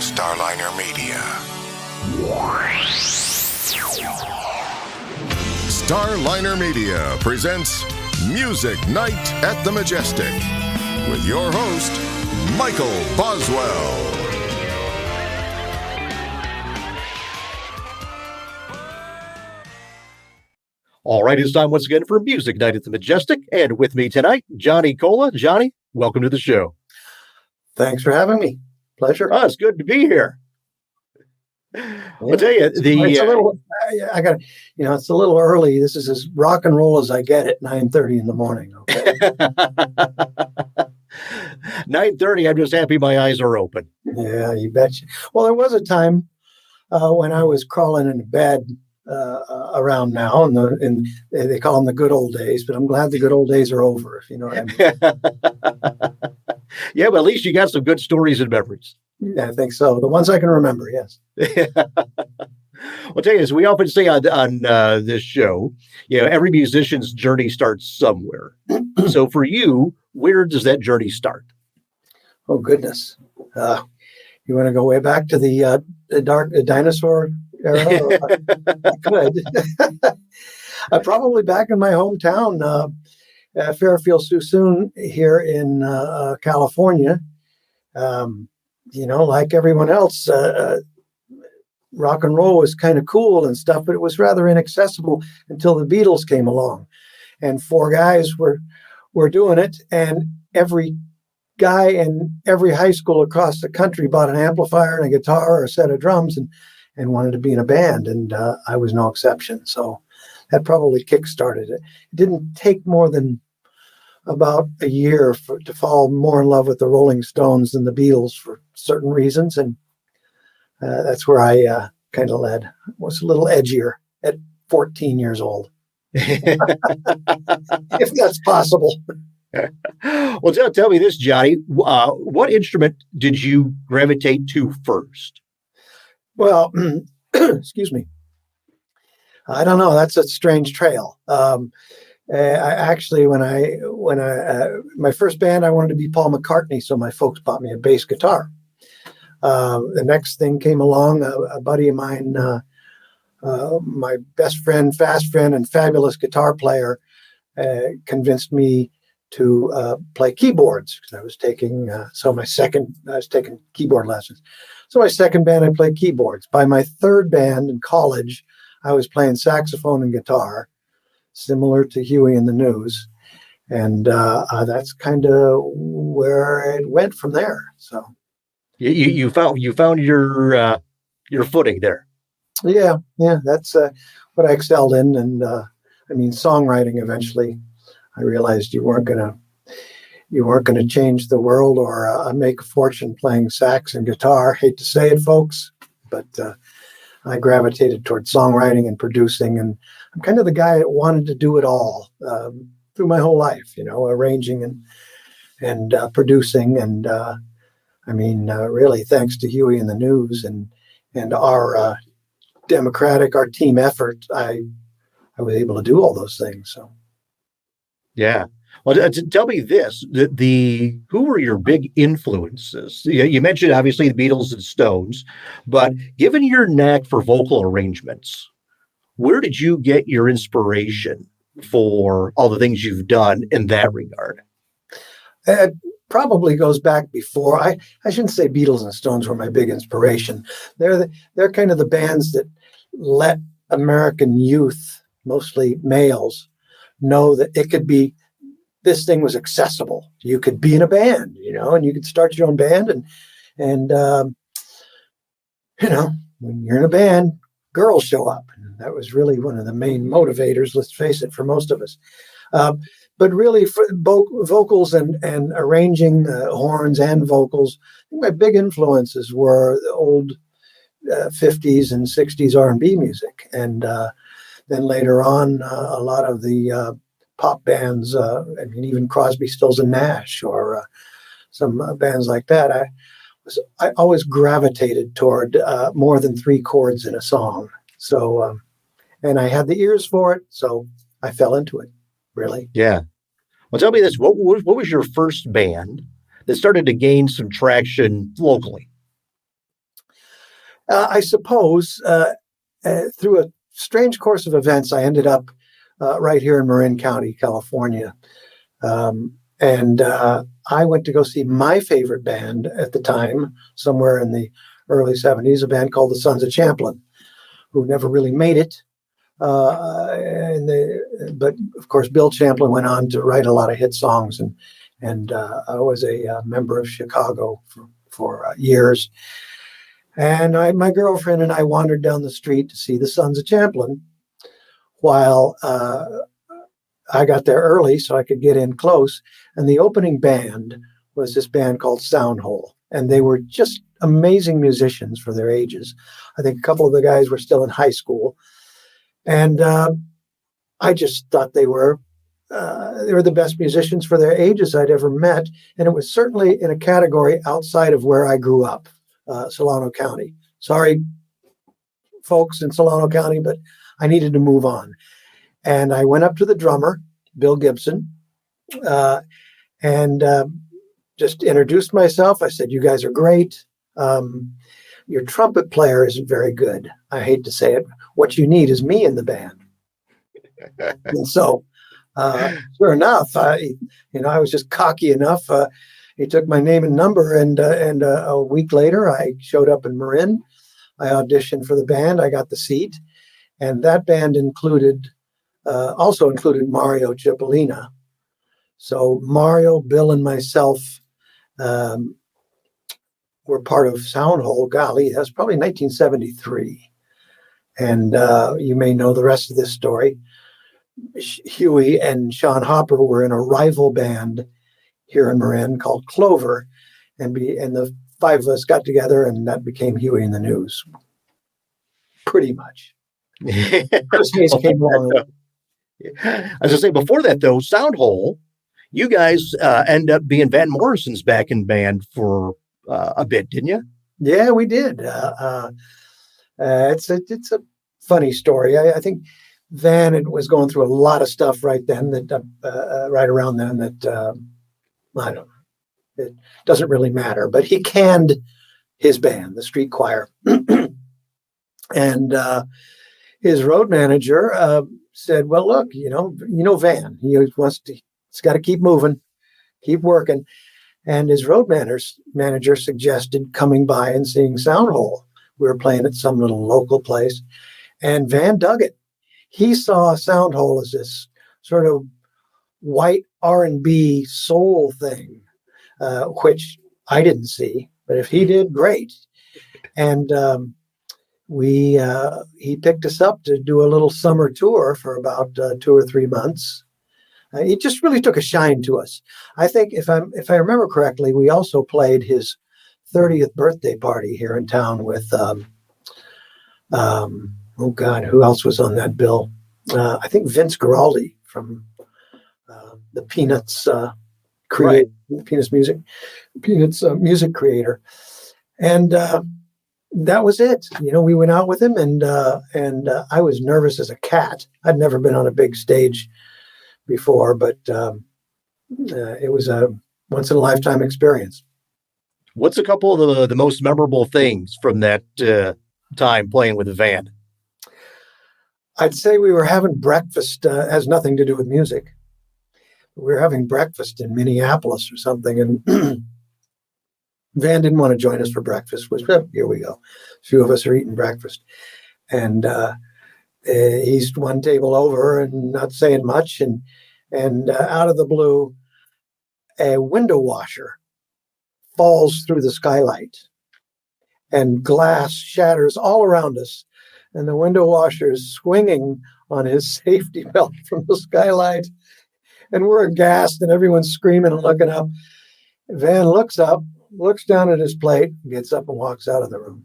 Starliner Media. Starliner Media presents Music Night at the Majestic with your host, Michael Boswell. All right, it's time once again for Music Night at the Majestic, and with me tonight, Johnny Collas. Johnny, welcome to the show. Thanks for having me. Pleasure. Oh, it's good to be here. I'll tell you, it's a little, I got, it's a little early. This is as rock and roll as I get at 9:30 in the morning. Okay. 9:30. I'm just happy my eyes are open. Yeah, you betcha. Well, there was a time when I was crawling into bed around now, and they call them the good old days. But I'm glad the good old days are over. If you know what I mean. Yeah, but at least you got some good stories and memories. Yeah, I think so. The ones I can remember, yes. I'll tell you, as we often say on this show, every musician's journey starts somewhere. So for you, where does that journey start? Oh, goodness. You want to go way back to the dark dinosaur era? I could. Probably back in my hometown, Fairfield, Suisun, here in California. Like everyone else, rock and roll was kind of cool and stuff, but it was rather inaccessible until the Beatles came along. And four guys were doing it, and every guy in every high school across the country bought an amplifier and a guitar or a set of drums and wanted to be in a band, and I was no exception. So that probably kick-started it. It didn't take more than about a year to fall more in love with the Rolling Stones than the Beatles for certain reasons, and that's where I kind of led. I was a little edgier at 14 years old, if that's possible. Well, tell me this, Johnny. What instrument did you gravitate to first? Well, excuse me. I don't know. That's a strange trail. I actually, when I my first band, I wanted to be Paul McCartney, so my folks bought me a bass guitar. The next thing came along, a buddy of mine, my best friend, fast friend, and fabulous guitar player, convinced me to play keyboards because I was taking keyboard lessons. So my second band, I played keyboards. By my third band in college, I was playing saxophone and guitar, similar to Huey and the News, and that's kind of where it went from there. So you found your footing there. Yeah, that's what I excelled in, and songwriting. Eventually, I realized you weren't gonna change the world or make a fortune playing sax and guitar. Hate to say it, folks, but I gravitated towards songwriting and producing, and I'm kind of the guy that wanted to do it all through my whole life, arranging and producing. And really, thanks to Huey and the News and our our team effort, I was able to do all those things. So, yeah. Well, tell me this: who were your big influences? You mentioned obviously the Beatles and Stones, but given your knack for vocal arrangements, where did you get your inspiration for all the things you've done in that regard? It probably goes back before. I shouldn't say Beatles and Stones were my big inspiration. They're kind of the bands that let American youth, mostly males, know that it could be. This thing was accessible. You could be in a band, and you could start your own band. And when you're in a band, girls show up. And that was really one of the main motivators, let's face it, for most of us. But really, for vocals and arranging horns and vocals, I think my big influences were the old 50s and 60s R&B music. And then later on, a lot of the pop bands, even Crosby, Stills and Nash, or some bands like that. I always gravitated toward more than three chords in a song. So, and I had the ears for it, so I fell into it, really. Yeah. Well, tell me this: what was your first band that started to gain some traction locally? I suppose through a strange course of events, I ended up right here in Marin County, California. And I went to go see my favorite band at the time, somewhere in the early 70s, a band called the Sons of Champlin, who never really made it. But of course, Bill Champlin went on to write a lot of hit songs, and I was a member of Chicago for years. And my girlfriend and I wandered down the street to see the Sons of Champlin, while I got there early so I could get in close. And the opening band was this band called Soundhole, and they were just amazing musicians for their ages. I think a couple of the guys were still in high school. And I just thought they were the best musicians for their ages I'd ever met. And it was certainly in a category outside of where I grew up, Solano County. Sorry, folks in Solano County, but I needed to move on. And I went up to the drummer, Bill Gibson, and just introduced myself. I said, "You guys are great. Your trumpet player isn't very good. I hate to say it. What you need is me in the band." And so, sure enough, I was just cocky enough. He took my name and number, and a week later, I showed up in Marin. I auditioned for the band. I got the seat, and that band also included Mario Cipollina. So Mario, Bill, and myself were part of Soundhole. Golly, that's probably 1973. And you may know the rest of this story. Huey and Sean Hopper were in a rival band here in Marin called Clover, and the five of us got together, and that became Huey and the News. Pretty much. Chris Hayes came along. I was going to say, before that, though, Soundhole, you guys end up being Van Morrison's backing band for a bit, didn't you? Yeah, we did. It's a funny story. I think Van was going through a lot of stuff right then, right around then, that I don't know. It doesn't really matter. But he canned his band, the Street Choir, and his road manager said, "Well, look, Van. He's got to keep moving, keep working." And his road manager suggested coming by and seeing Soundhole. We were playing at some little local place, and Van dug it. He saw Soundhole as this sort of white R&B soul thing, which I didn't see, but if he did, great. And he picked us up to do a little summer tour for about 2 or 3 months. He just really took a shine to us. I think if I remember correctly, we also played his 30th birthday party here in town with oh God, who else was on that bill? I think Vince Guaraldi from the Peanuts Peanuts music creator, and that was it. We went out with him, and I was nervous as a cat. I'd never been on a big stage before, but it was a once in a lifetime experience. What's a couple of the most memorable things from that time playing with the band? I'd say we were having breakfast. Has nothing to do with music. We were having breakfast in Minneapolis or something, and Van didn't want to join us for breakfast. Here we go. A few of us are eating breakfast, and he's one table over and not saying much, and out of the blue, a window washer falls through the skylight, and glass shatters all around us, and the window washer is swinging on his safety belt from the skylight, and we're aghast, and everyone's screaming and looking up. Van looks up, looks down at his plate, gets up and walks out of the room.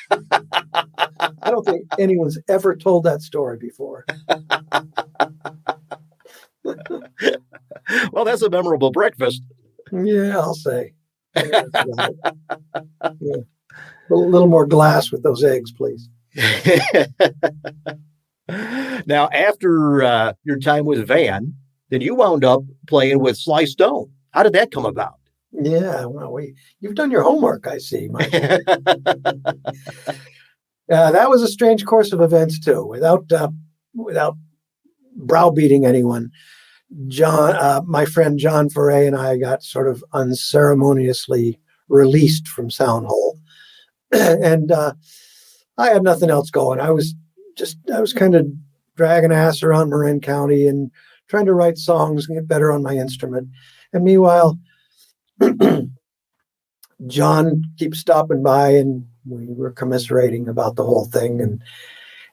I don't think anyone's ever told that story before. Well, that's a memorable breakfast. Yeah, I'll say. Yeah. A little more glass with those eggs, please. Now, after your time with Van, then you wound up playing with Sly Stone. How did that come about? Yeah, well, you've done your homework, I see, Mike. That was a strange course of events too. Without browbeating anyone, my friend John Foray and I got sort of unceremoniously released from Soundhole, and I had nothing else going. I was kind of dragging ass around Marin County and trying to write songs and get better on my instrument. And meanwhile, John keeps stopping by, and we were commiserating about the whole thing.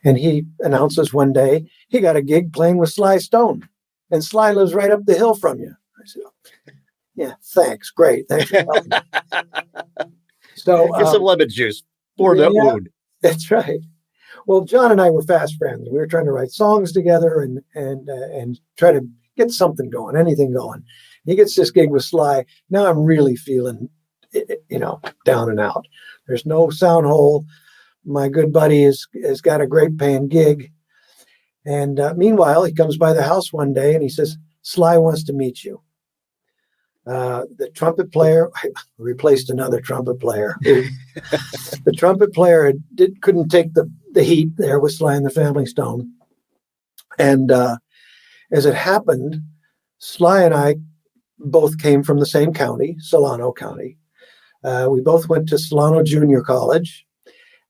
And he announces one day he got a gig playing with Sly Stone, and Sly lives right up the hill from you. I said, oh, yeah, thanks, great, thanks for telling me. So get some lemon juice for that wound. That's right. Well, John and I were fast friends. We were trying to write songs together and try to get something going, anything going. He gets this gig with Sly. Now I'm really feeling, down and out. There's no Soundhole. My good buddy has got a great paying gig. And meanwhile, he comes by the house one day and he says, Sly wants to meet you. The trumpet player, I replaced another trumpet player. The trumpet player couldn't take the heat there with Sly and the Family Stone. And as it happened, Sly and I both came from the same county, Solano County. We both went to Solano Junior College,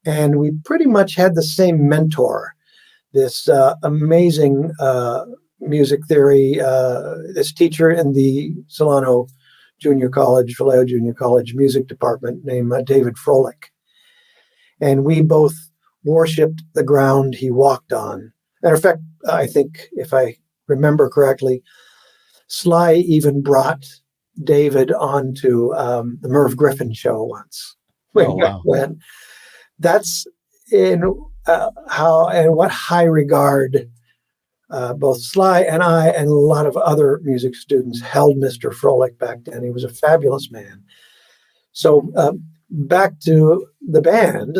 and we pretty much had the same mentor, this amazing music theory, this teacher in the Solano Junior College, Vallejo Junior College music department named David Froelich. And we both worshipped the ground he walked on. Matter of fact, I think if I remember correctly, Sly even brought David onto the Merv Griffin show once. When that's in how and what high regard both Sly and I and a lot of other music students held Mr. Froelich back then. He was a fabulous man. So back to the band,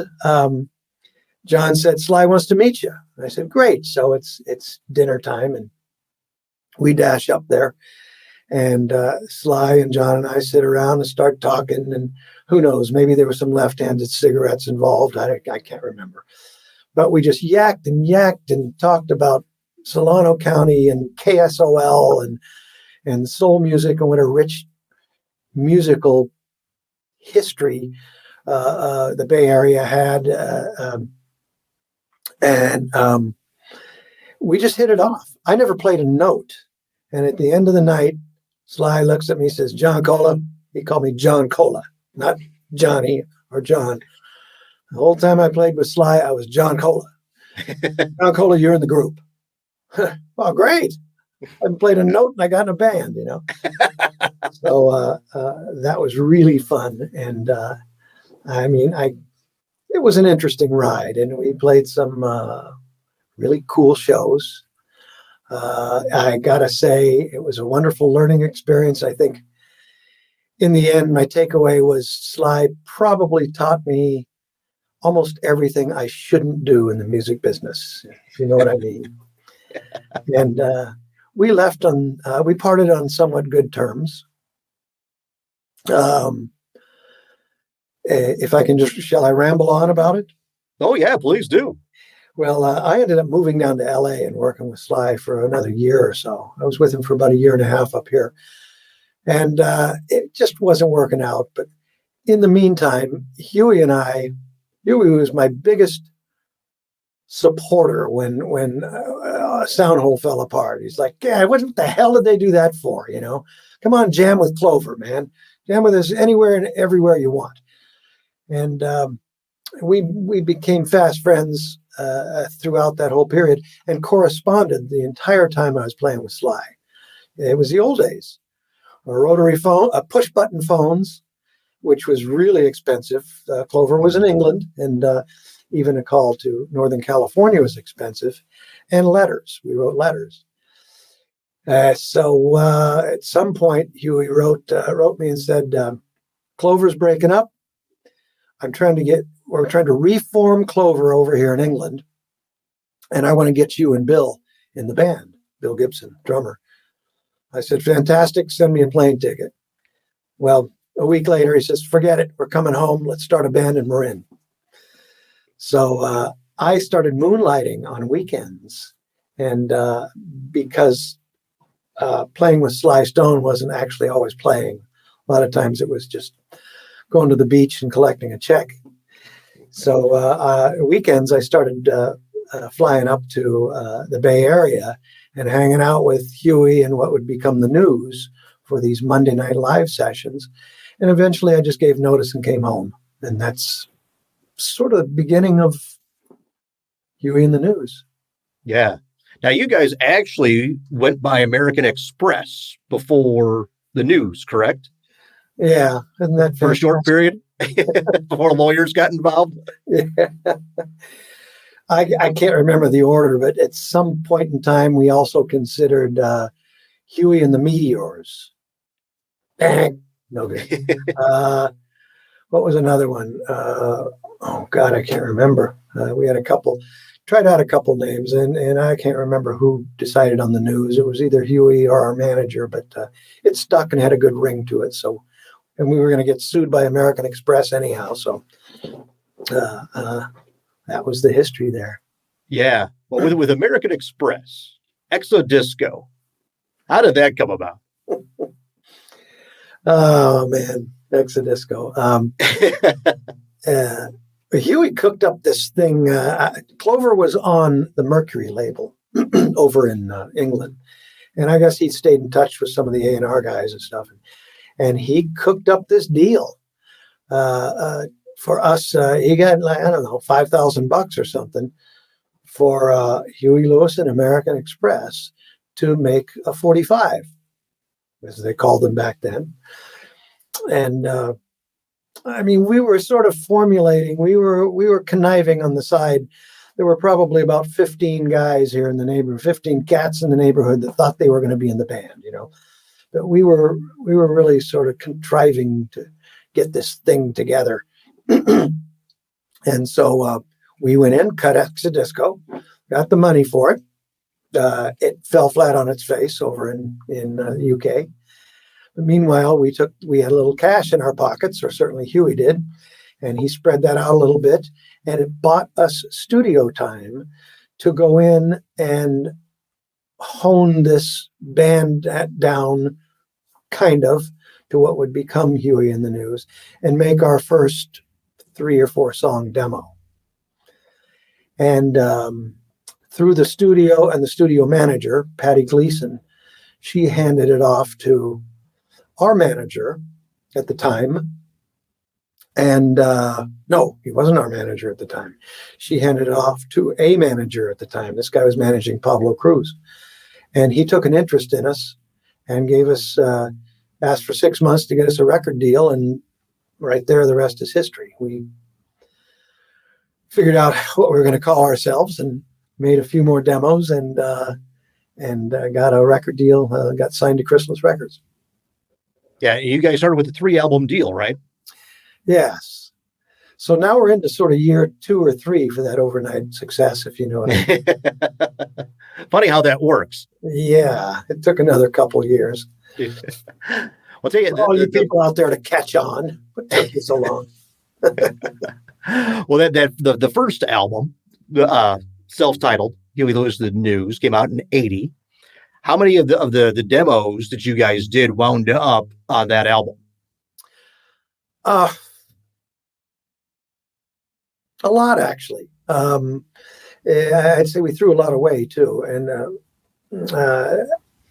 John said, Sly wants to meet you. I said, great. So it's dinner time, and we dash up there. And Sly and John and I sit around and start talking. And who knows, maybe there were some left-handed cigarettes involved. I can't remember. But we just yacked and talked about Solano County and KSOL and soul music and what a rich musical history the Bay Area had. And we just hit it off. I never played a note. And at the end of the night, Sly looks at me and says, John Colla. He called me John Colla, not Johnny or John. The whole time I played with Sly, I was John Colla. John Colla, you're in the group. Oh, great. I haven't played a note and I got in a band, So that was really fun. And it was an interesting ride, and we played some really cool shows. I gotta say, it was a wonderful learning experience. I think in the end, my takeaway was Sly probably taught me almost everything I shouldn't do in the music business, if you know what I mean. And we parted on somewhat good terms. If I can shall I ramble on about it? Oh, yeah, please do. Well, I ended up moving down to LA and working with Sly for another year or so. I was with him for about a year and a half up here. And it just wasn't working out. But in the meantime, Huey was my biggest supporter when Soundhole fell apart. He's like, yeah, what the hell did they do that for? Come on, jam with Clover, man. Jam with us anywhere and everywhere you want. And we became fast friends throughout that whole period and corresponded the entire time I was playing with Sly. It was the old days. A rotary phone, push button phones, which was really expensive. Clover was in England, and even a call to Northern California was expensive. And letters. We wrote letters. So at some point, Huey wrote me and said, Clover's breaking up. We're trying to reform Clover over here in England. And I want to get you and Bill in the band, Bill Gibson, drummer. I said, fantastic, send me a plane ticket. Well, A week later, he says, forget it. We're coming home. Let's start a band in Marin. So I started moonlighting on weekends. And because playing with Sly Stone wasn't actually always playing, a lot of times it was just going to the beach and collecting a check. So weekends, I started flying up to the Bay Area and hanging out with Huey and what would become the News for these Monday night live sessions. And eventually I just gave notice and came home. And that's sort of the beginning of Huey and the News. Yeah. Now, you guys actually went by American Express before the News, correct? Yeah. Isn't that for a short period before lawyers got involved? Yeah. I can't remember the order, but at some point in time, we also considered Huey and the Meteors. Bang. No good. What was another one? Oh, God, I can't remember. We had tried out a couple names, and I can't remember who decided on the News. It was either Huey or our manager, but it stuck and had a good ring to it. So, and we were going to get sued by American Express anyhow. So that was the history there. Yeah. Well, with American Express, Exodisco, how did that come about? Oh, man. Exodisco. Huey cooked up this thing. Clover was on the Mercury label over in England. And I guess he stayed in touch with some of the A&R guys and stuff. And he cooked up this deal for us. He got, I don't know, $5,000 or something for Huey Lewis and American Express to make a 45, as they called them back then. And I mean, we were sort of formulating. We were conniving on the side. There were probably about 15 guys here in the neighborhood, 15 cats in the neighborhood that thought they were going to be in the band, you know. But we were really sort of contriving to get this thing together. And so we went in, cut Exodisco, got the money for it. It fell flat on its face over in the UK. But meanwhile, we had a little cash in our pockets, or certainly Huey did, and he spread that out a little bit, and it bought us studio time to go in and hone this band down kind of to what would become Huey and the News and make our first 3 or 4 song demo. And through the studio and the studio manager, Patty Gleason, she handed it off to our manager at the time. And no, he wasn't our manager at the time. She handed it off to a manager at the time. This guy was managing Pablo Cruz. And he took an interest in us and gave us, asked for 6 months to get us a record deal. And right there, the rest is history. We figured out what we were going to call ourselves and made a few more demos and got a record deal, got signed to Chrysalis Records. Yeah, you guys started with a 3-album deal, right? Yes. So now we're into sort of year 2 or 3 for that overnight success, if you know what I mean. Funny how that works. Yeah, it took another couple of years. Well, tell you, all you people out there to catch on. What took you so long? Well, the first album, self-titled, Huey Lewis the News, came out in 1980. How many of the demos that you guys did wound up on that album? A lot, actually. I'd say we threw a lot away too. And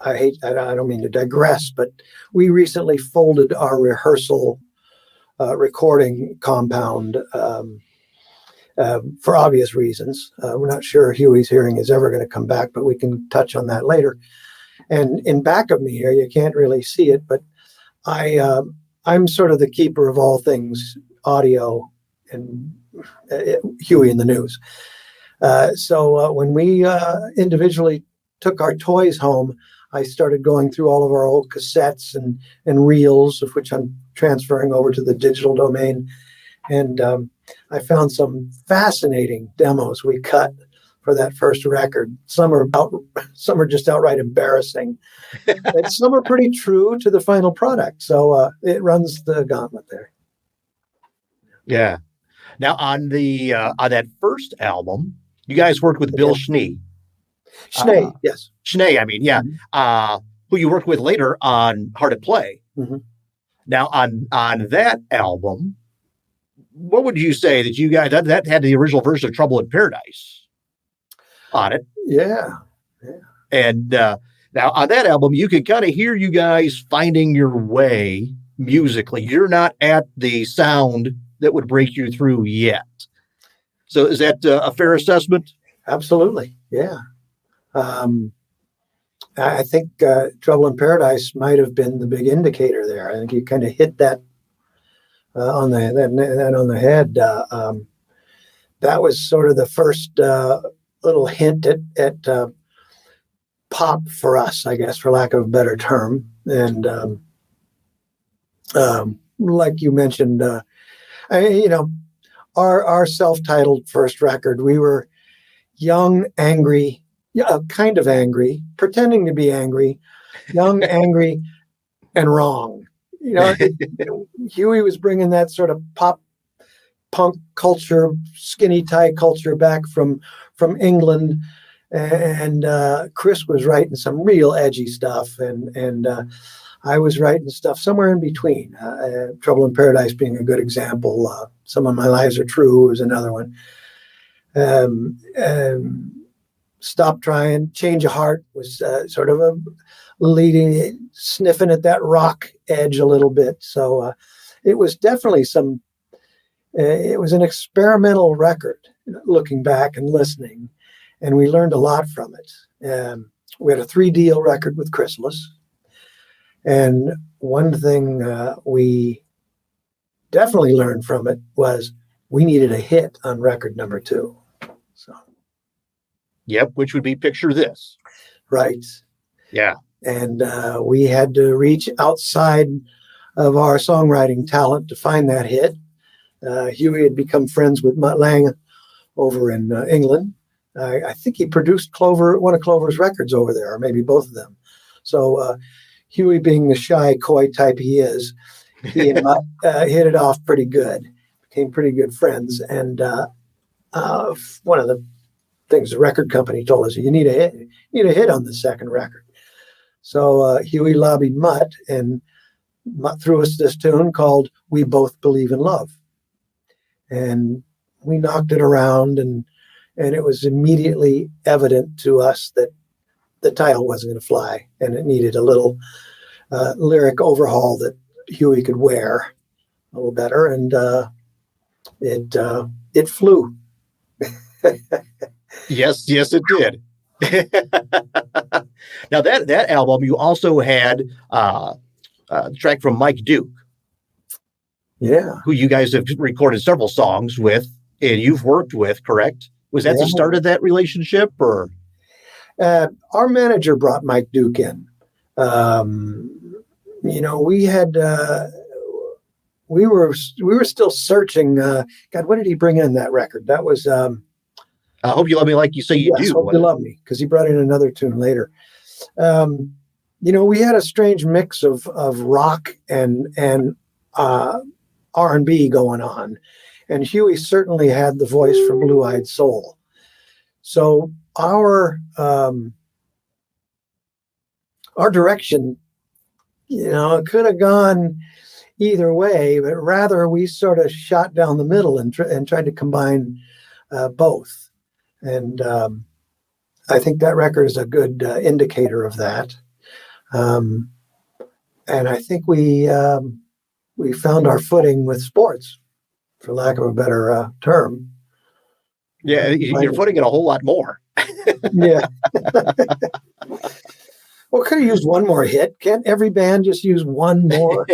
I don't mean to digress, but we recently folded our rehearsal recording compound for obvious reasons. We're not sure Huey's hearing is ever going to come back, but we can touch on that later. And in back of me here, you can't really see it, but I'm sort of the keeper of all things audio and Huey and the News. So when we individually took our toys home, I started going through all of our old cassettes and reels, of which I'm transferring over to the digital domain. And I found some fascinating demos we cut for that first record. Some are just outright embarrassing, and some are pretty true to the final product. So it runs the gauntlet there. Yeah. Now on that first album, you guys worked with Bill Schnee. Schnee, yes. Schnee, I mean, yeah. Mm-hmm. Who you worked with later on Hard at Play. Mm-hmm. Now on that album, what would you say that you guys that had the original version of Trouble in Paradise on it? Yeah. And now on that album, you can kind of hear you guys finding your way musically. You're not at the sound that would break you through yet. So is that a fair assessment? Absolutely. Yeah. I think Trouble in Paradise might have been the big indicator there. I think you kind of hit that on the head. That was sort of the first little hint at pop for us, I guess, for lack of a better term. And like you mentioned, our self-titled first record, we were young, angry, kind of angry, pretending to be angry, young, angry, and wrong. Huey was bringing that sort of pop punk culture, skinny tie culture back from England, and Chris was writing some real edgy stuff, and I was writing stuff somewhere in between. Trouble in Paradise being a good example. Some of My Lies Are True was another one. Stop Trying, Change of Heart was sort of a sniffing at that rock edge a little bit. So it was definitely it was an experimental record, looking back and listening, and we learned a lot from it. We had a 3-deal record with Chrysalis, and one thing we definitely learned from it was we needed a hit on record number 2. So. Yep, which would be Picture This. Right. Yeah. And we had to reach outside of our songwriting talent to find that hit. Huey had become friends with Mutt Lange over in England. I think he produced one of Clover's records over there, or maybe both of them. So Huey, being the shy, coy type he is, he and Mutt hit it off pretty good, became pretty good friends. And one of the things the record company told us, you need a hit on the second record. So Huey lobbied Mutt, and Mutt threw us this tune called We Both Believe in Love. And we knocked it around, and it was immediately evident to us that the title wasn't going to fly, and it needed a little lyric overhaul that Huey could wear a little better, and it flew. Yes, it did. Now that album, you also had a track from Mike Duke. Yeah. Who you guys have recorded several songs with, and you've worked with, correct? Was that the start of that relationship, or? Our manager brought Mike Duke in. We had we were still searching. God, what did he bring in that record? That was I Hope You Love Me Like You Say You Do. Hope You Love Me, because he brought in another tune later. We had a strange mix of rock and R&B going on, and Huey certainly had the voice for Blue Eyed Soul. So our direction, it could have gone either way, but rather we sort of shot down the middle and tried to combine both. And I think that record is a good indicator of that. And I think we found our footing with sports, for lack of a better term. Yeah, you're putting it a whole lot more. Yeah. Well, could have used one more hit. Can't every band just use one more?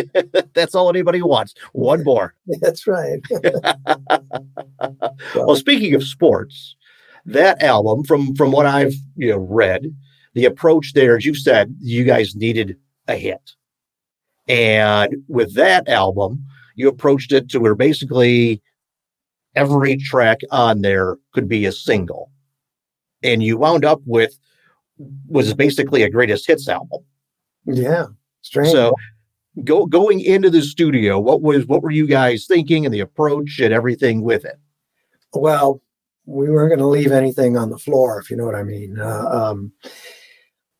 That's all anybody wants. One more. That's right. Well, speaking of sports, that album, from what I've read, the approach there, as you said, you guys needed a hit. And with that album, you approached it to where basically every track on there could be a single. and you wound up with was basically a greatest hits album. Yeah, strange. So going into the studio, what were you guys thinking and the approach and everything with it? Well, we weren't going to leave anything on the floor, if you know what I mean.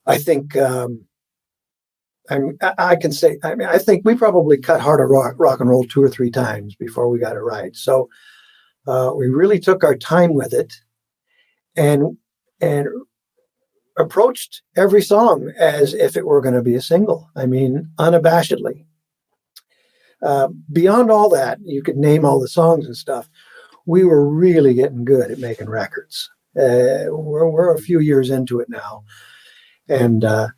I think I can say. I mean, I think we probably cut harder rock and roll 2 or 3 times before we got it right. So we really took our time with it, and approached every song as if it were going to be a single. I mean, unabashedly. Beyond all that, you could name all the songs and stuff. We were really getting good at making records. We're a few years into it now. And I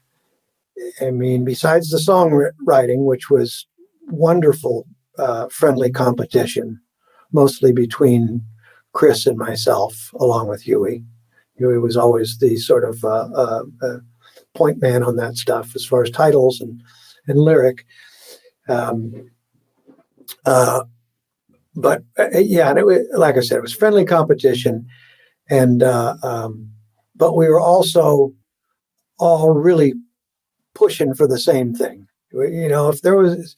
mean, besides the songwriting, which was wonderful, friendly competition, mostly between Chris and myself, along with Huey. Huey was always the sort of point man on that stuff as far as titles and lyric. But yeah, and like I said, it was friendly competition, and but we were also all really pushing for the same thing. You know, if there was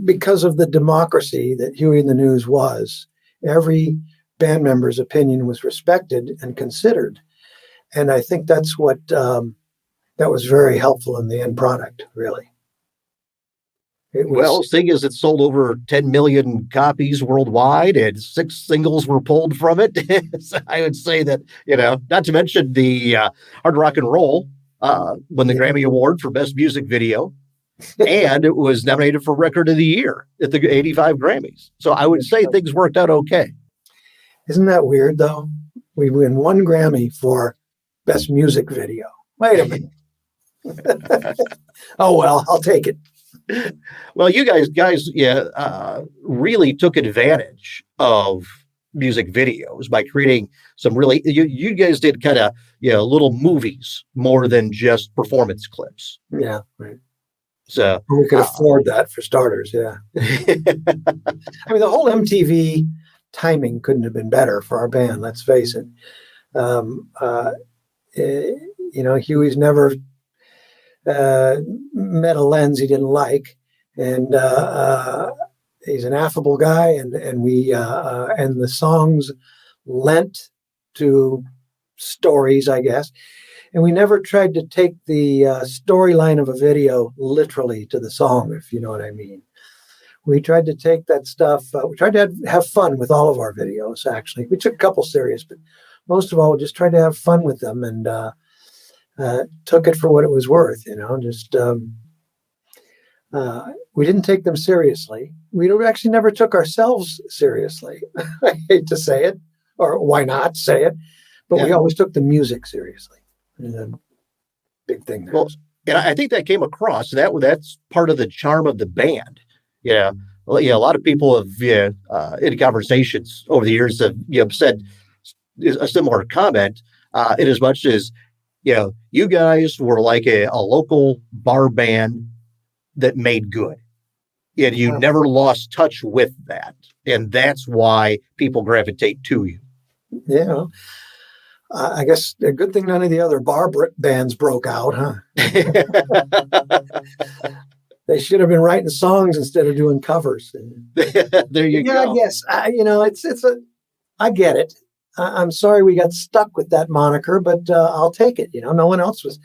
because of the democracy that Huey and the News was, every band member's opinion was respected and considered, and I think that's what that was very helpful in the end product, really. Well, the thing is, it sold over 10 million copies worldwide, and 6 singles were pulled from it. So I would say that, you know, not to mention the Hard Rock and Roll won the Grammy Award for Best Music Video, and it was nominated for Record of the Year at the 85 Grammys. So I would say things worked out okay. Isn't that weird, though? We win 1 Grammy for Best Music Video. Wait a minute. Oh, well, I'll take it. Well, you guys, really took advantage of music videos by creating some really. You guys did kind of little movies more than just performance clips. Yeah, right. So we could afford that for starters. Yeah. I mean, the whole MTV timing couldn't have been better for our band. Let's face it. Huey's never met a lens he didn't like, and he's an affable guy, and we and the songs lent to stories, I guess, and we never tried to take the storyline of a video literally to the song, if you know what I mean. We tried to take that stuff. We tried to have fun with all of our videos. Actually, we took a couple serious, but most of all, we just tried to have fun with them, and took it for what it was worth, just we didn't take them seriously. We actually never took ourselves seriously. I hate to say it, or why not say it, but we always took the music seriously. Big thing there. Well, and I think that came across. That's part of the charm of the band. Yeah. Well, a lot of people have in conversations over the years have said a similar comment, in as much as you guys were like a local bar band that made good, and you never lost touch with that, and that's why people gravitate to you. Yeah, I guess a good thing none of the other bar bands broke out, huh? They should have been writing songs instead of doing covers. There you go. Yeah, I guess I get it. I'm sorry we got stuck with that moniker, but I'll take it. No one else was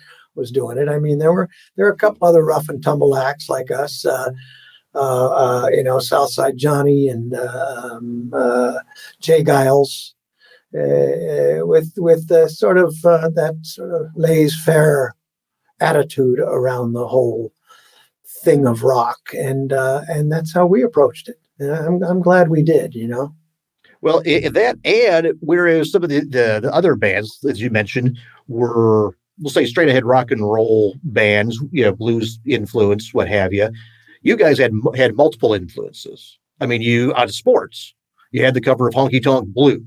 doing it. I mean, there were a couple other rough and tumble acts like us, Southside Johnny and Jay Giles, with the sort of that sort of laissez-faire attitude around the whole thing of rock, and that's how we approached it. And I'm glad we did. Well, that, and whereas some of the other bands, as you mentioned, were, we'll say, straight ahead rock and roll bands, blues influence, what have you. You guys had multiple influences. I mean, you on sports, you had the cover of Honky Tonk Blues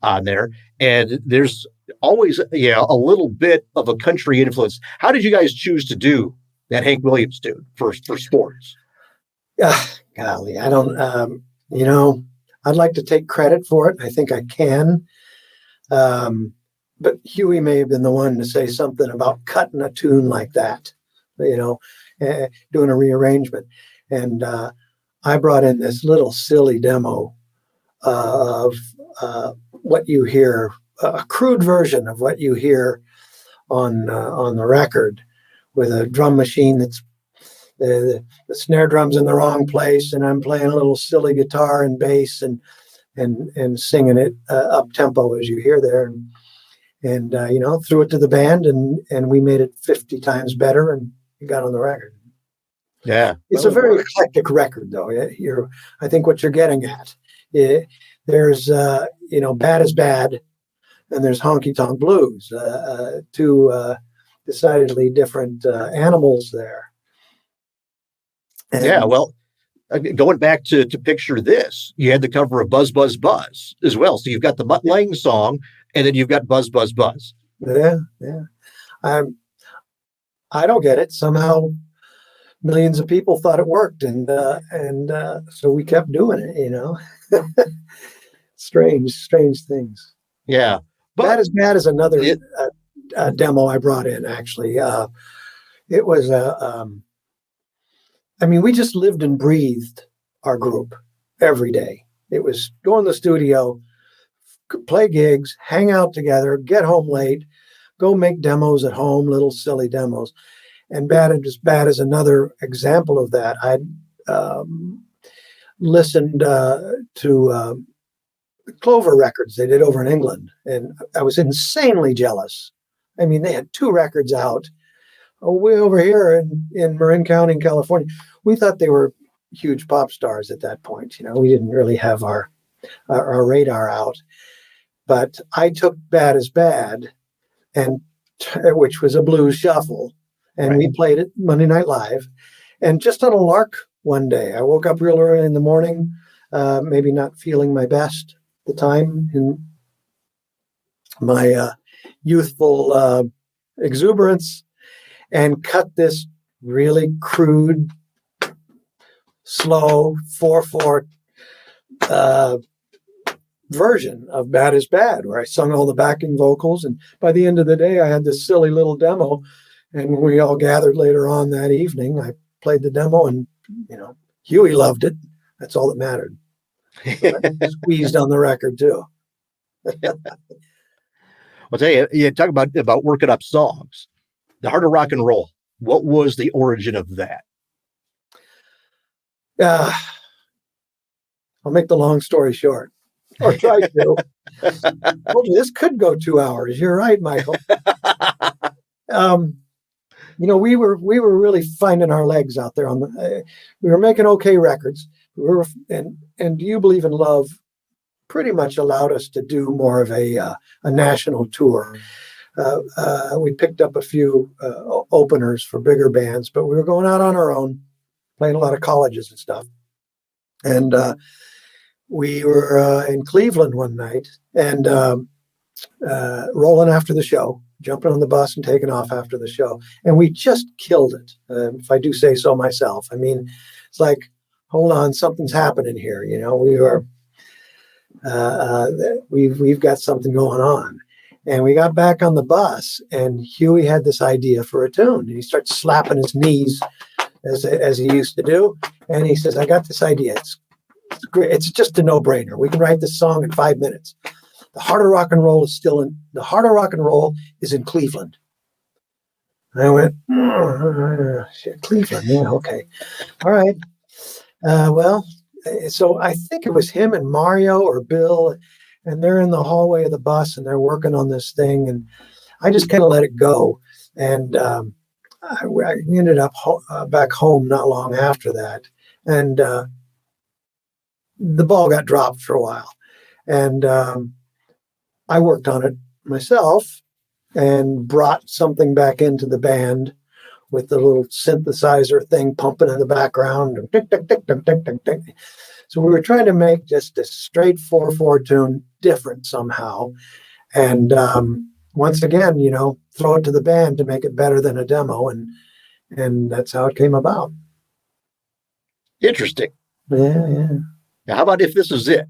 on there, and there's always a little bit of a country influence. How did you guys choose to do that Hank Williams tune for sports? Golly, I don't. I'd like to take credit for it. I think I can. But Huey may have been the one to say something about cutting a tune like that, doing a rearrangement. And I brought in this little silly demo of what you hear, a crude version of what you hear on the record, with a drum machine that's the snare drum's in the wrong place, and I'm playing a little silly guitar and bass and singing it up tempo as you hear there, and threw it to the band, and we made it 50 times better, and it got on the record. Yeah, it's a very eclectic record, though. I think what you're getting at, there's Bad is Bad, and there's Honky Tonk Blues, two decidedly different animals there. And yeah, well, going back to Picture This, you had the cover of Buzz, Buzz, Buzz as well. So you've got the Mutt Lange song, and then you've got Buzz, Buzz, Buzz. Yeah. I don't get it. Somehow millions of people thought it worked, and so we kept doing it, strange things. Yeah. But Bad is Bad is another demo I brought in, actually. It was we just lived and breathed our group every day. It was go in the studio, play gigs, hang out together, get home late, go make demos at home, little silly demos. And Bad is Bad is another example of that. I'd listened to Clover records they did over in England, and I was insanely jealous. They had 2 records out way over here in Marin County, California. We thought they were huge pop stars at that point. We didn't really have our radar out. But I took Bad is Bad, which was a blues shuffle, and we played it Monday Night Live. And just on a lark one day, I woke up real early in the morning, maybe not feeling my best at the time in my youthful exuberance, and cut this really crude, slow 4/4 version of Bad is Bad, where I sung all the backing vocals. And by the end of the day, I had this silly little demo. And when we all gathered later on that evening, I played the demo, and Huey loved it. That's all that mattered. Squeezed on the record too. I'll tell you, you talk about working up songs. The Heart of Rock and Roll. What was the origin of that? I'll make the long story short, or try to. Told you this could go 2 hours. You're right, Michael. We were really finding our legs out there we were making okay records. And Do You Believe in Love pretty much allowed us to do more of a national tour. We picked up a few openers for bigger bands, but we were going out on our own, playing a lot of colleges and stuff. And we were in Cleveland one night, and rolling after the show, jumping on the bus and taking off after the show. And we just killed it, if I do say so myself. It's like, hold on, something's happening here. We were, we've got something going on. And we got back on the bus, and Huey had this idea for a tune. And he starts slapping his knees as he used to do. And he says, I got this idea. It's great. It's just a no-brainer. We can write this song in 5 minutes. The Heart of Rock and Roll is in Cleveland. And I went, Cleveland, yeah, okay. All right. So I think it was him and Mario or Bill, and they're in the hallway of the bus, and they're working on this thing, and I just kind of let it go. And I ended up back home not long after that, and the ball got dropped for a while. And I worked on it myself and brought something back into the band with the little synthesizer thing pumping in the background. Tick, tick, tick, tick, tick, tick, tick. So we were trying to make just a straight 4/4 tune different somehow. And once again, throw it to the band to make it better than a demo. And that's how it came about. Interesting. Yeah. Now, how about If This Is It?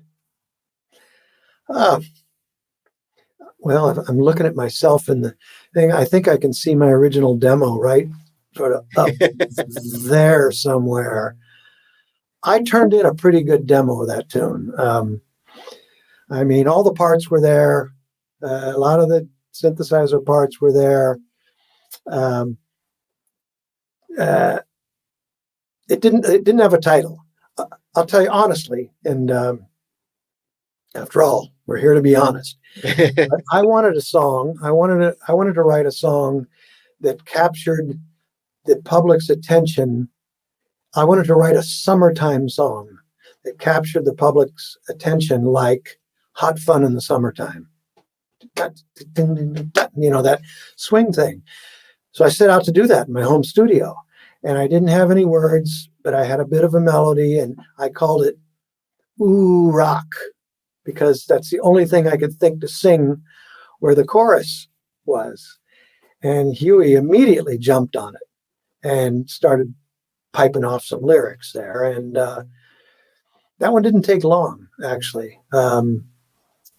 well, if I'm looking at myself in the thing, I think I can see my original demo, right? Sort of up there somewhere. I turned in a pretty good demo of that tune. I mean, all the parts were there. A lot of the synthesizer parts were there. It didn't have a title. I'll tell you honestly, and after all, we're here to be honest. But I wanted a song. I wanted to write a song that captured the public's attention. I wanted to write a summertime song that captured the public's attention like Hot Fun in the Summertime. You know, that swing thing. So I set out to do that in my home studio. And I didn't have any words, but I had a bit of a melody, and I called it Ooh Rock, because that's the only thing I could think to sing where the chorus was. And Huey immediately jumped on it and started piping off some lyrics there. And that one didn't take long, actually. All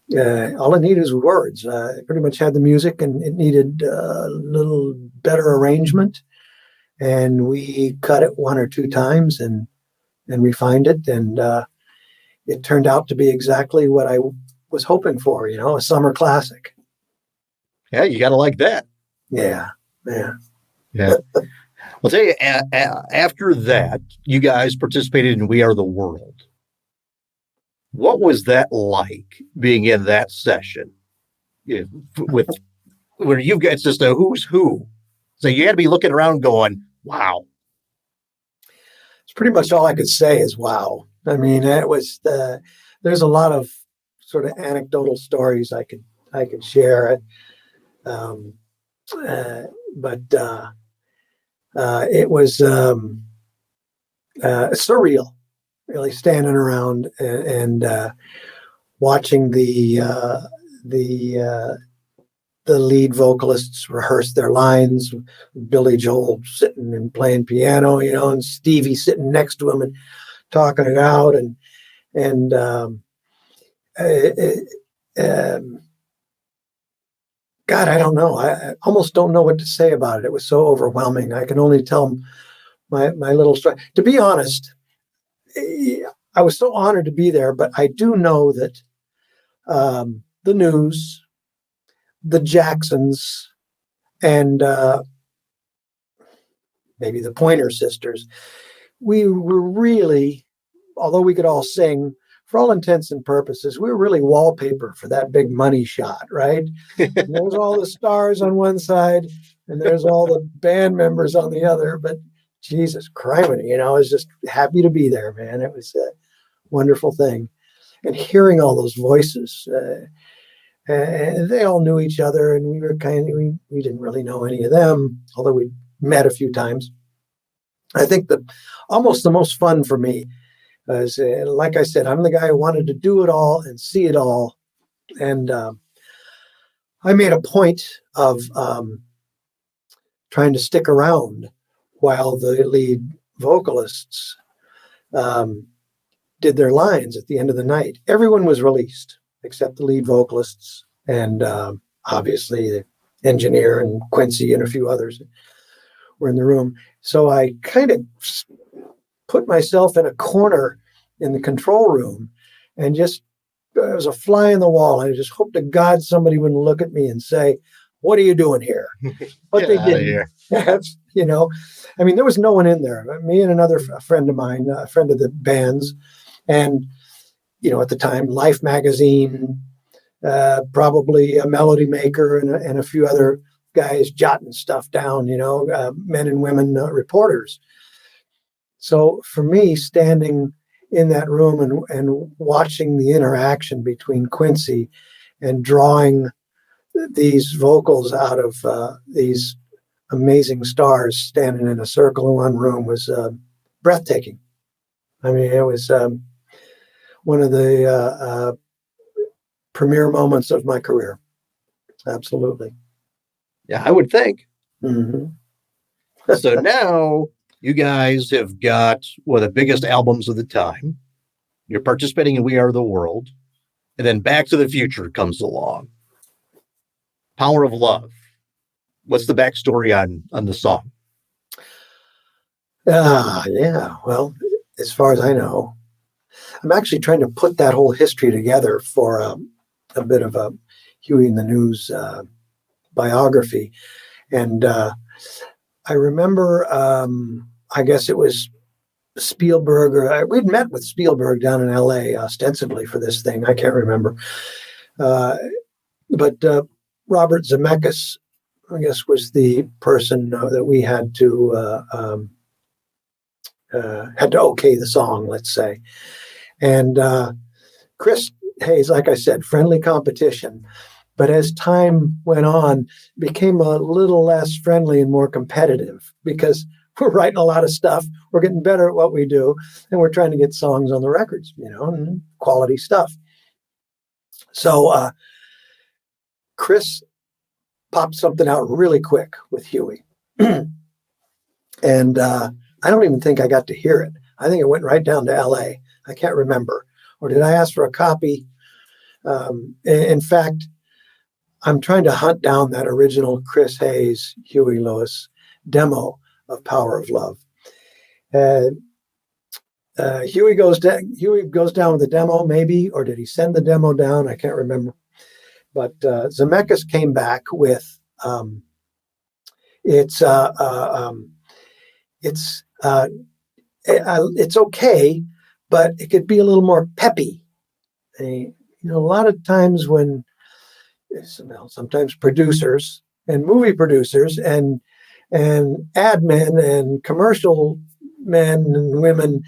it needed was words. It pretty much had the music, and it needed a little better arrangement. And we cut it 1 or 2 times and refined it. And it turned out to be exactly what I was hoping for, you know, a summer classic. Yeah, you got to like that. Yeah. I'll tell you, after that, you guys participated in We Are the World. What was that like, being in that session? With where you've got, it's just a who's who. So you had to be looking around going, wow. It's pretty much all I could say is wow. I mean, it was there's a lot of sort of anecdotal stories I could share. But it was surreal, really, standing around and watching the lead vocalists rehearse their lines. Billy Joel sitting and playing piano, you know, and Stevie sitting next to him and talking it out, and God, I don't know. I almost don't know what to say about it. It was so overwhelming. I can only tell my little story. To be honest, I was so honored to be there, but I do know that the News, the Jacksons, and maybe the Pointer Sisters, we were really, although we could all sing, for all intents and purposes, we were really wallpaper for that big money shot, right? And there's all the stars on one side, and there's all the band members on the other. But Jesus Christ, you know, I was just happy to be there, man. It was a wonderful thing. And hearing all those voices, and they all knew each other, and we were we didn't really know any of them, although we met a few times. I think almost the most fun for me was, like I said, I'm the guy who wanted to do it all and see it all. And I made a point of trying to stick around while the lead vocalists did their lines at the end of the night. Everyone was released except the lead vocalists and obviously the engineer and Quincy and a few others were in the room. So I kind of put myself in a corner in the control room and just, it was a fly in the wall. I just hoped to God somebody wouldn't look at me and say, "What are you doing here?" But they didn't. You know, I mean, there was no one in there. Me and another friend of mine, a friend of the band's, and, you know, at the time, Life magazine, probably a Melody Maker and a few other guys jotting stuff down, you know, men and women reporters. So for me, standing in that room and watching the interaction between Quincy and drawing these vocals out of these amazing stars standing in a circle in one room was breathtaking. I mean, it was one of the premier moments of my career. Absolutely. Yeah, I would think. Mm-hmm. So now you guys have got one of the biggest albums of the time. You're participating in We Are the World. And then Back to the Future comes along. Power of Love. What's the backstory on the song? Yeah. Well, as far as I know, I'm actually trying to put that whole history together for a bit of a Huey in the News biography. And I remember, I guess it was Spielberg, or we'd met with Spielberg down in LA ostensibly for this thing. I can't remember. But Robert Zemeckis, I guess, was the person that we had to okay the song, let's say. And Chris Hayes, like I said, friendly competition. But as time went on, became a little less friendly and more competitive because we're writing a lot of stuff. We're getting better at what we do. And we're trying to get songs on the records, and quality stuff. So Chris popped something out really quick with Huey. And I don't even think I got to hear it. I think it went right down to LA. I can't remember. Or did I ask for a copy? In fact, I'm trying to hunt down that original Chris Hayes, Huey Lewis demo of Power of Love. Huey goes down with the demo, maybe, or did he send the demo down? I can't remember. But Zemeckis came back with it's okay, but it could be a little more peppy. A lot of times when sometimes producers and movie producers and ad men and commercial men and women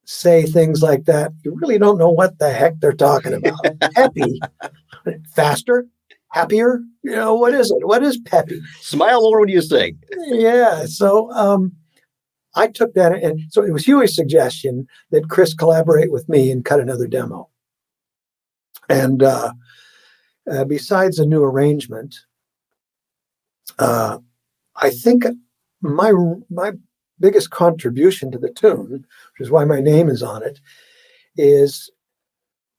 say things like that, you really don't know what the heck they're talking about. Peppy, faster, happier. What is it? What is peppy? Smile more when you sing. Yeah. So I took that, and so it was Huey's suggestion that Chris collaborate with me and cut another demo. And besides a new arrangement, I think my biggest contribution to the tune, which is why my name is on it, is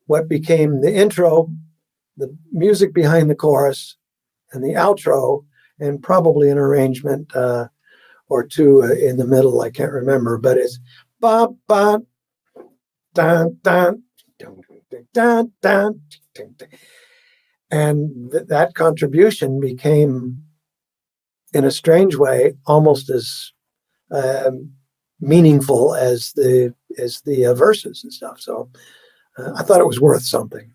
what became the intro, the music behind the chorus, and the outro, and probably an arrangement or two in the middle. I can't remember, but it's ba ba dun dun dun dun dun. And that contribution became, in a strange way, almost as meaningful as the verses and stuff. So I thought it was worth something.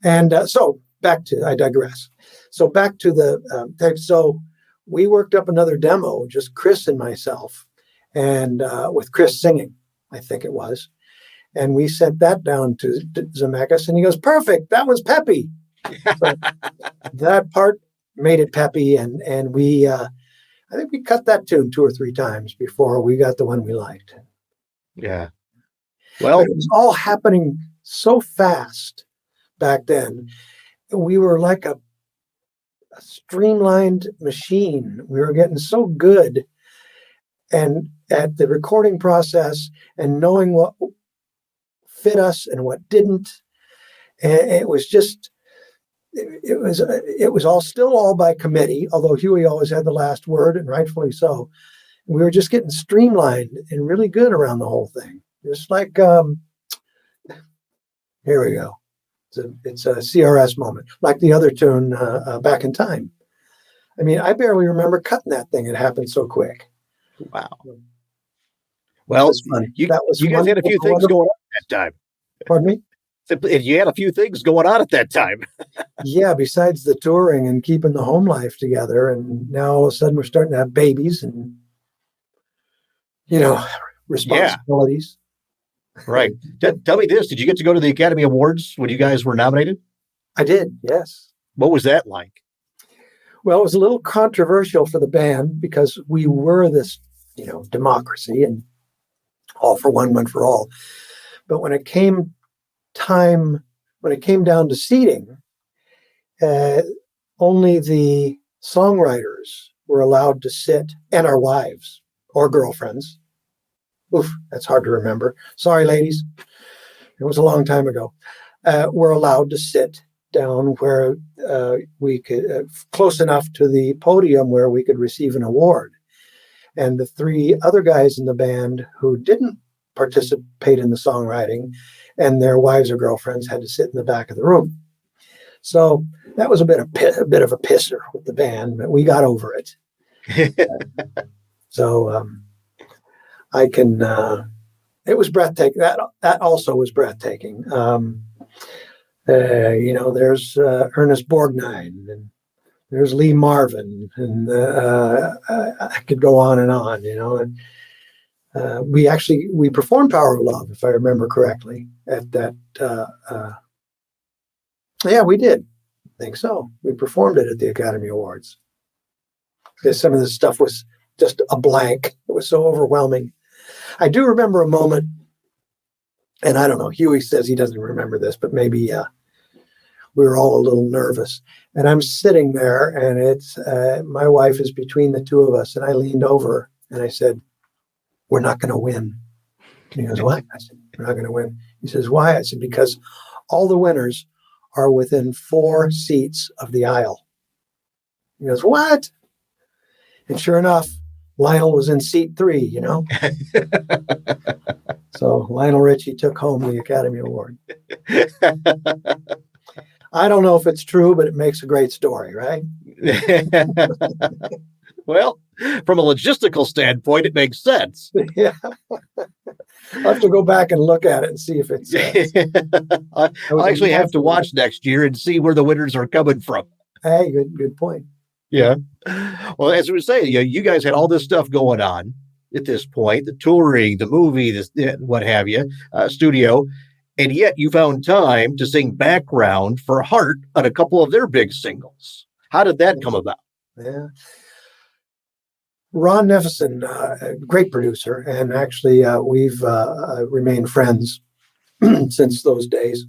And so I digress. So back to the text. So we worked up another demo, just Chris and myself, and with Chris singing, I think it was. And we sent that down to Zemeckis, and he goes, "Perfect, that one's peppy." So that part made it peppy, and we, I think we cut that tune 2 or 3 times before we got the one we liked. Yeah. Well, but it was all happening so fast back then. We were like a streamlined machine. We were getting so good and at the recording process and knowing what fit us and what didn't. And it was just, it was all by committee, although Huey always had the last word, and rightfully so. We were just getting streamlined and really good around the whole thing. Just like, here we go. It's a CRS moment, like the other tune, Back in Time. I mean, I barely remember cutting that thing. It happened so quick. Wow. Well, you guys had a few things going on at that time. Pardon me? You had a few things going on at that time. Yeah, besides the touring and keeping the home life together. And now all of a sudden we're starting to have babies and, responsibilities. Yeah. Right. Tell me this. Did you get to go to the Academy Awards when you guys were nominated? I did, yes. What was that like? Well, it was a little controversial for the band because we were this, democracy and all for one, one for all. But when it came down to seating, only the songwriters were allowed to sit, and our wives or girlfriends. Oof, that's hard to remember. Sorry, ladies. It was a long time ago. Were allowed to sit down where we could, close enough to the podium where we could receive an award. And the three other guys in the band who didn't participate in the songwriting and their wives or girlfriends had to sit in the back of the room. So that was a bit of a pisser with the band, but we got over it. So I can, it was breathtaking. That also was breathtaking. There's Ernest Borgnine, and there's Lee Marvin, and I could go on and on, and we performed Power of Love, if I remember correctly, at that. Yeah, we did. I think so. We performed it at the Academy Awards. Because some of this stuff was just a blank. It was so overwhelming. I do remember a moment, and I don't know, Huey says he doesn't remember this, but maybe we were all a little nervous. And I'm sitting there, and it's my wife is between the two of us, and I leaned over and I said, "We're not going to win." And he goes, "What?" I said, "We're not going to win." He says, "Why?" I said, "Because all the winners are within 4 seats of the aisle." He goes, "What?" And sure enough, Lionel was in seat 3, So Lionel Richie took home the Academy Award. I don't know if it's true, but it makes a great story, right? Well, from a logistical standpoint, it makes sense. Yeah. I'll have to go back and look at it and see if it's... I'll actually have to watch next year and see where the winners are coming from. Hey, good point. Yeah. Well, as we were saying, you guys had all this stuff going on at this point, the touring, the movie, what have you, studio, and yet you found time to sing background for Heart on a couple of their big singles. How did that come about? Yeah. Ron Neveson, a great producer, and actually we've remained friends since those days.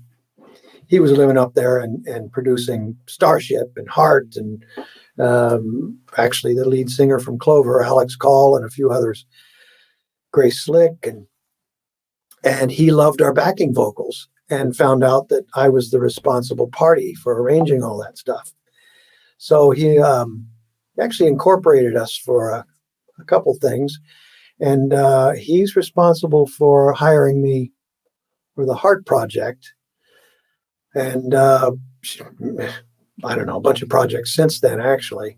He was living up there and producing Starship and Heart, and actually the lead singer from Clover, Alex Call, and a few others, Grace Slick, and he loved our backing vocals and found out that I was the responsible party for arranging all that stuff. So he actually incorporated us for a couple things, and he's responsible for hiring me for the Heart project, and I don't know, a bunch of projects since then, actually.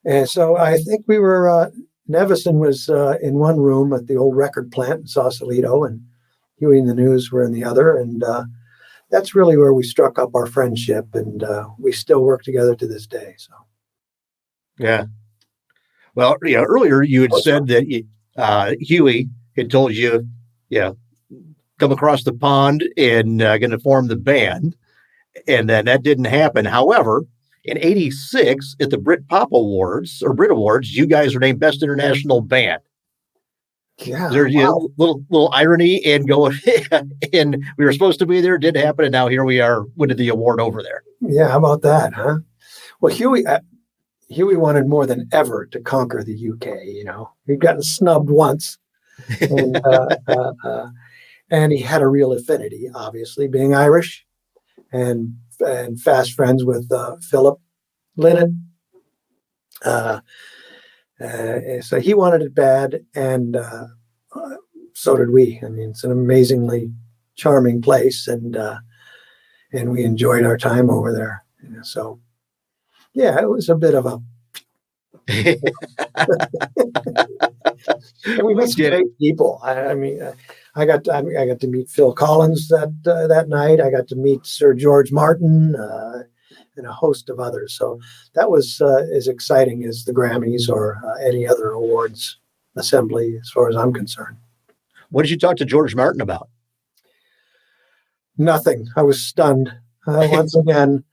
And so I think we were, Neveson was in one room at the old record plant in Sausalito, and Huey and the News were in the other, and that's really where we struck up our friendship, and we still work together to this day. So, yeah. Well, yeah. Earlier you had said that Huey had told you, come across the pond and going to form the band, and then that didn't happen. However, in '86 at the Brit Awards, you guys were named Best International Band. Yeah, there's wow. little irony and going, and we were supposed to be there, didn't happen, and now here we are winning the award over there. Yeah, how about that, huh? Well, Huey wanted more than ever to conquer the UK. He'd gotten snubbed once, and and he had a real affinity, obviously, being Irish, and fast friends with Philip Lennon. So he wanted it bad, and so did we. I mean, it's an amazingly charming place, and we enjoyed our time over there. So, yeah, it was a bit of a. And we met some great people. I mean, I got to meet Phil Collins that night. I got to meet Sir George Martin and a host of others. So that was as exciting as the Grammys or any other awards assembly, as far as I'm concerned. What did you talk to George Martin about? Nothing. I was stunned. Once again,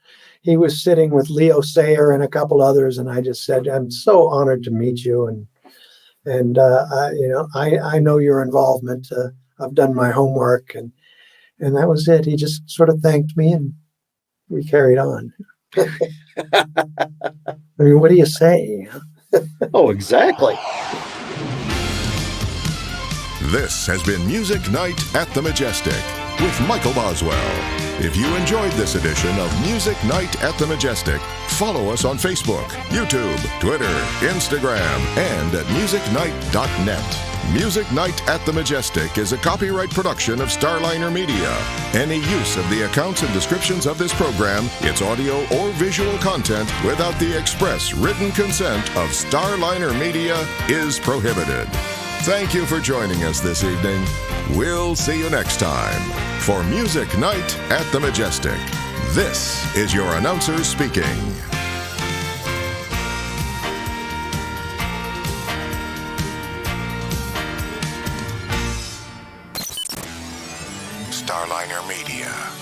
he was sitting with Leo Sayer and a couple others, and I just said, "I'm so honored to meet you, and I know your involvement. I've done my homework," and that was it. He just sort of thanked me, and we carried on. I mean, what do you say? Oh, exactly. This has been Music Night at the Majestic with Michael Boswell. If you enjoyed this edition of Music Night at the Majestic, follow us on Facebook, YouTube, Twitter, Instagram, and at musicnight.net. Music Night at the Majestic is a copyright production of Starliner Media. Any use of the accounts and descriptions of this program, its audio or visual content, without the express written consent of Starliner Media is prohibited. Thank you for joining us this evening. We'll see you next time. For Music Night at the Majestic, this is your announcer speaking. Starliner Media.